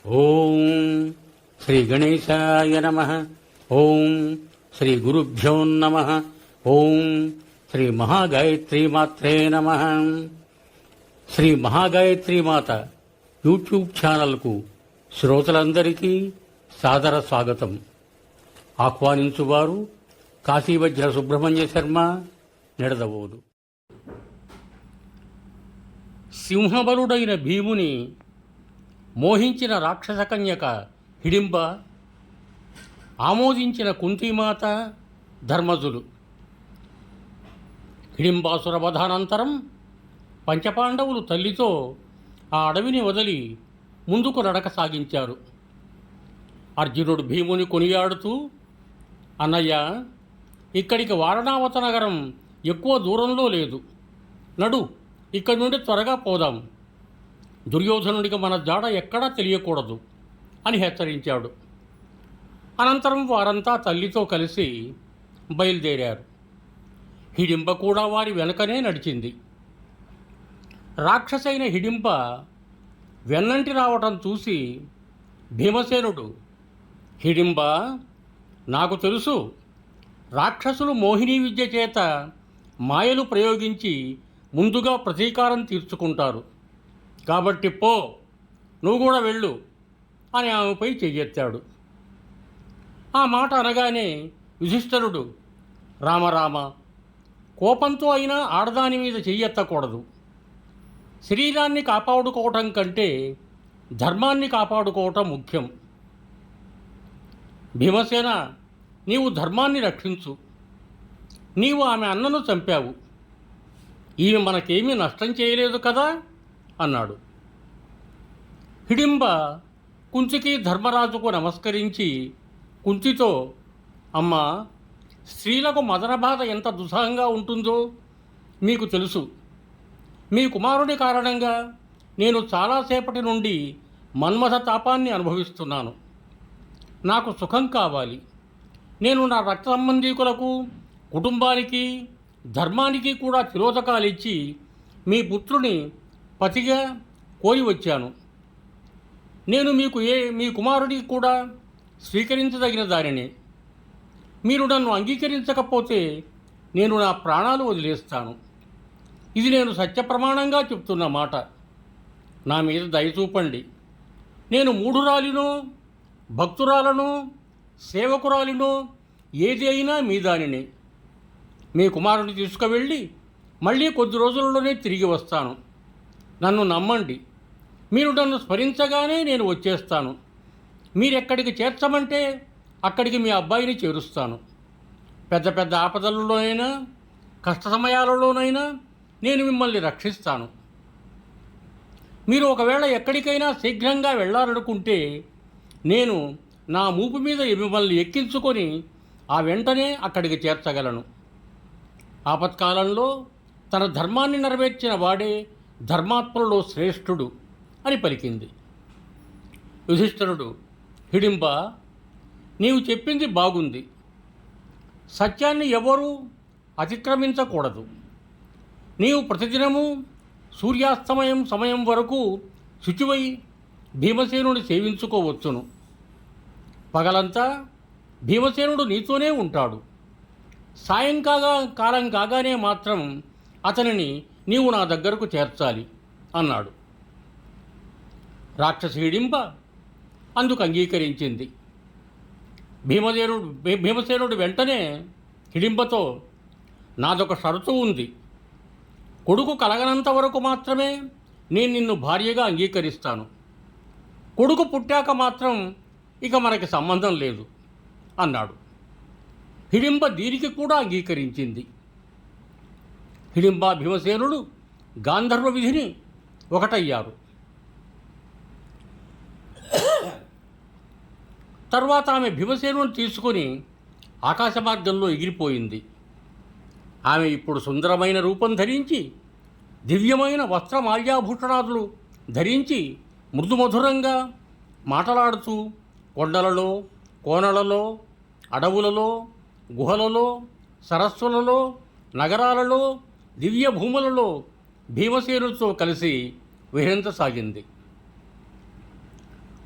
ఓం శ్రీ గణేశాయ నమః. ఓం శ్రీ గురుభ్యో నమః. ఓం శ్రీ మహాగాయత్రీమాత్రే నమః. శ్రీ మహాగాయత్రీమాత యూట్యూబ్ ఛానల్కు శ్రోతలందరికీ సాదర స్వాగతం. ఆహ్వానించువారు కాశీవజ్ర సుబ్రహ్మణ్య శర్మ, నిడదవోలు. సింహబలుడైన భీముని మోహించిన రాక్షసకన్యక హిడింబ, ఆమోదించిన కుంతీమాత ధర్మజులు. హిడింబాసుర వధానంతరం పంచపాండవులు తల్లితో ఆ అడవిని వదిలి ముందుకు నడక సాగించారు. అర్జునుడు భీముని కొనియాడుతూ, అన్నయ్య, ఇక్కడికి వారణావత నగరం ఎక్కువ దూరంలో లేదు, నడు, ఇక్కడి నుండి త్వరగా పోదాం. దుర్యోధనుడికి మన జాడ ఎక్కడా తెలియకూడదు అని హెచ్చరించాడు. అనంతరం వారంతా తల్లితో కలిసి బయలుదేరారు. హిడింబ కూడా వారి వెనకనే నడిచింది. రాక్షసైన హిడింబ వెన్నంటి రావటం చూసి భీమసేనుడు, హిడింబ, నాకు తెలుసు, రాక్షసులు మోహినీ విద్య చేత మాయలు ప్రయోగించి ముందుగా ప్రతీకారం తీర్చుకుంటారు. కాబట్టి పో, నువ్వు కూడా వెళ్ళు అని ఆమెపై చెయ్యెత్తాడు. ఆ మాట అనగానే యుధిష్ఠిరుడు, రామరామ, కోపంతో అయినా ఆడదాని మీద చెయ్యెత్తకూడదు. శరీరాన్ని కాపాడుకోవటం కంటే ధర్మాన్ని కాపాడుకోవటం ముఖ్యం. భీమసేన, నీవు ధర్మాన్ని రక్షించు. నీవు ఆమె అన్నను చంపావు, ఈమె మనకేమీ నష్టం చేయలేదు కదా అన్నాడు. హిడింబ కుంతికి ధర్మరాజుకు నమస్కరించి కుంతితో, అమ్మా, స్త్రీలకు మదన బాధ ఎంత దుస్సహంగా ఉంటుందో మీకు తెలుసు. మీ కుమారుడి కారణంగా నేను చాలాసేపటి నుండి మన్మథ తాపాన్ని అనుభవిస్తున్నాను. నాకు సుఖం కావాలి. నేను నా రక్త సంబంధీకులకు, కుటుంబానికి, ధర్మానికి కూడా తిలోదకాలిచ్చి మీ పుత్రుని పతిగా కోరి వచ్చాను. నేను మీ కుమారుడికి కూడా స్వీకరించదగిన దానిని. మీరు నన్ను అంగీకరించకపోతే నేను నా ప్రాణాలు వదిలేస్తాను. ఇది నేను సత్యప్రమాణంగా చెప్తున్న మాట. నా మీద దయచూపండి. నేను మూఢురాలినో, భక్తురాలనో, సేవకురాలినో, ఏది అయినా మీ దానిని. మీ కుమారుని తీసుకువెళ్ళి మళ్ళీ కొద్ది రోజుల్లోనే తిరిగి వస్తాను. నన్ను నమ్మండి. మీరు నన్ను స్మరించగానే నేను వచ్చేస్తాను. మీరెక్కడికి చేర్చమంటే అక్కడికి మీ అబ్బాయిని చేరుస్తాను. పెద్ద పెద్ద ఆపదలలోనైనా, కష్ట సమయాలలోనైనా నేను మిమ్మల్ని రక్షిస్తాను. మీరు ఒకవేళ ఎక్కడికైనా శీఘ్రంగా వెళ్ళాలనుకుంటే నేను నా మూపు మీద మిమ్మల్ని ఎక్కించుకొని ఆ వెంటనే అక్కడికి చేర్చగలను. ఆపత్కాలంలో తన ధర్మాన్ని నెరవేర్చిన వాడే ధర్మాత్ములలో శ్రేష్ఠుడు అని పలికింది. యుధిష్ఠిరుడు, హిడింబ, నీవు చెప్పింది బాగుంది. సత్యాన్ని ఎవరూ అతిక్రమించకూడదు. నీవు ప్రతిదినము సూర్యాస్తమయం సమయం వరకు శుచివై భీమసేనుని సేవించుకోవచ్చును. పగలంతా భీమసేనుడు నీతోనే ఉంటాడు. కాలం కాగానే మాత్రం అతనిని నీవు నా దగ్గరకు చేర్చాలి అన్నాడు. రాక్షసి హిడింబ అందుకు అంగీకరించింది. భీమసేనుడు వెంటనే హిడింబతో, నాదొక షరతు ఉంది. కొడుకు కలగనంత వరకు మాత్రమే నేను నిన్ను భార్యగా అంగీకరిస్తాను. కొడుకు పుట్టాక మాత్రం ఇక మనకి సంబంధం లేదు అన్నాడు. హిడింబ దీనికి కూడా అంగీకరించింది. హిడింబ భీమసేనుడు గాంధర్వ విధిని ఒకటయ్యారు. తర్వాత ఆమె భీమసేనుని తీసుకుని ఆకాశ మార్గంలో ఎగిరిపోయింది. ఆమె ఇప్పుడు సుందరమైన రూపం ధరించి, దివ్యమైన వస్త్రమాల్యాభూషణాదులు ధరించి, మృదుమధురంగా మాటలాడుతూ కొండలలో, కోనలలో, అడవులలో, గుహలలో, సరస్సులలో, నగరాలలో, దివ్య భూములలో భీమసేనుడితో కలిసి విహరించసాగింది.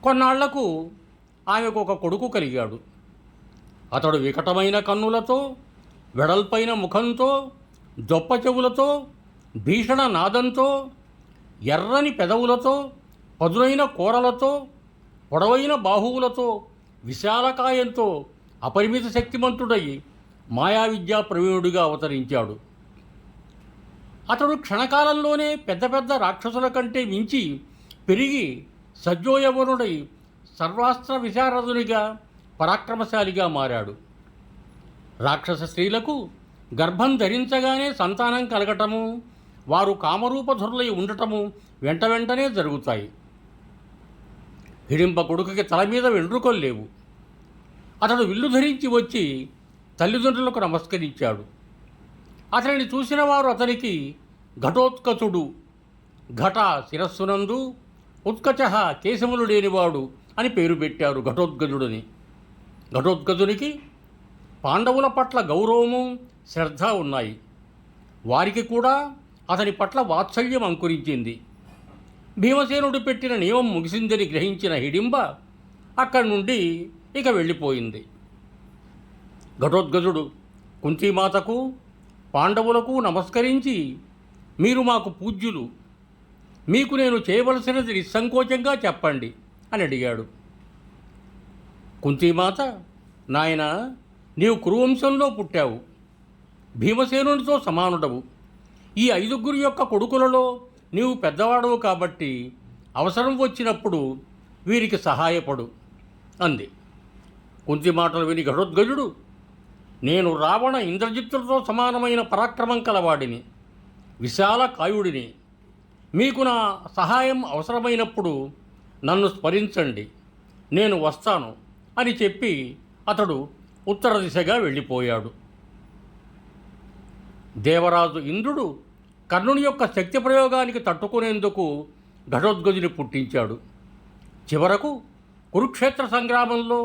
కొన్నాళ్లకు ఆమెకు ఒక కొడుకు కలిగాడు. అతడు వికటమైన కన్నులతో, వెడల్పైన ముఖంతో, దొప్ప చెవులతో, భీషణ నాదంతో, ఎర్రని పెదవులతో, పదునైన కూరలతో, పొడవైన బాహువులతో, విశాలకాయంతో అపరిమిత శక్తిమంతుడై మాయావిద్యా ప్రవీణుడిగా అవతరించాడు. అతడు క్షణకాలంలోనే పెద్ద పెద్ద రాక్షసుల కంటే మించి పెరిగి సజ్జోయవనుడై సర్వాస్త్ర విశారదునిగా, పరాక్రమశాలిగా మారాడు. రాక్షస స్త్రీలకు గర్భం ధరించగానే సంతానం కలగటము, వారు కామరూపధురులై ఉండటము వెంట వెంటనే జరుగుతాయి. హిడింబ కొడుకుకి తల మీద వెంట్రుకలు లేవు. అతడు విల్లు ధరించి వచ్చి తల్లిదండ్రులకు నమస్కరించాడు. అతనిని చూసిన వారు అతనికి ఘటోత్కచుడు, ఘట శిరస్సునందు, ఉత్కచ కేశములు లేనివాడు అని పేరు పెట్టారు ఘటోద్గజుడిని. ఘటోద్గజునికి పాండవుల పట్ల గౌరవము, శ్రద్ధ ఉన్నాయి. వారికి కూడా అతని పట్ల వాత్సల్యం అంకురించింది. భీమసేనుడు పెట్టిన నియమం ముగిసిందని గ్రహించిన హిడింబ అక్కడి నుండి ఇక వెళ్ళిపోయింది. ఘటోద్గజుడు కుంతీమాతకు, పాండవులకు నమస్కరించి, మీరు మాకు పూజ్యులు, మీకు నేను చేయవలసినది నిస్సంకోచంగా చెప్పండి అని అడిగాడు. కుంతీమాత, నాయన, నీవు కురువంశంలో పుట్టావు, భీమసేనునితో సమానుడవు. ఈ 5 యొక్క కొడుకులలో నీవు పెద్దవాడవు కాబట్టి అవసరం వచ్చినప్పుడు వీరికి సహాయపడు అంది. కుంతి మాటలు విని ఘటోద్గజుడు, నేను రావణ ఇంద్రజిత్తులతో సమానమైన పరాక్రమం కలవాడిని, విశాల కాయుడిని. మీకు నా సహాయం అవసరమైనప్పుడు నన్ను స్మరించండి, నేను వస్తాను అని చెప్పి అతడు ఉత్తర దిశగా వెళ్ళిపోయాడు. దేవరాజు ఇంద్రుడు కర్ణుని యొక్క శక్తి ప్రయోగానికి తట్టుకునేందుకు ఘటోద్గజుని పుట్టించాడు. చివరకు కురుక్షేత్ర సంగ్రామంలో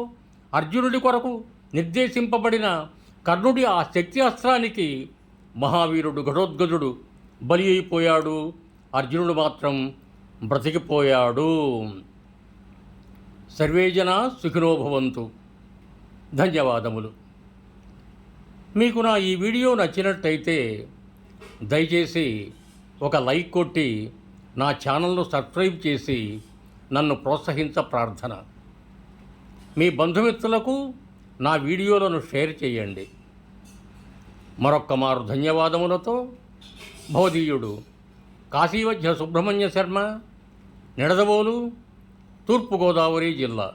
అర్జునుడి కొరకు నిర్దేశింపబడిన కర్ణుడి ఆ శక్తి అస్త్రానికి మహావీరుడు ఘటోద్గజుడు బలి అయిపోయాడు. అర్జునుడు మాత్రం బ్రతికిపోయాడు. సర్వే జనా సుఖినో భవంతు. ధన్యవాదములు. మీకు నా ఈ వీడియో నచ్చినట్టయితే దయచేసి ఒక లైక్ కొట్టి నా ఛానల్ను సబ్స్క్రైబ్ చేసి నన్ను ప్రోత్సహించ ప్రార్థన. మీ బంధుమిత్రులకు నా వీడియోలను షేర్ చేయండి. మరొక్క మారు ధన్యవాదములతో భవదీయుడు కాశీవధ్య సుబ్రహ్మణ్య శర్మ, నిడదవోలు, తూర్పుగోదావరి జిల్లా.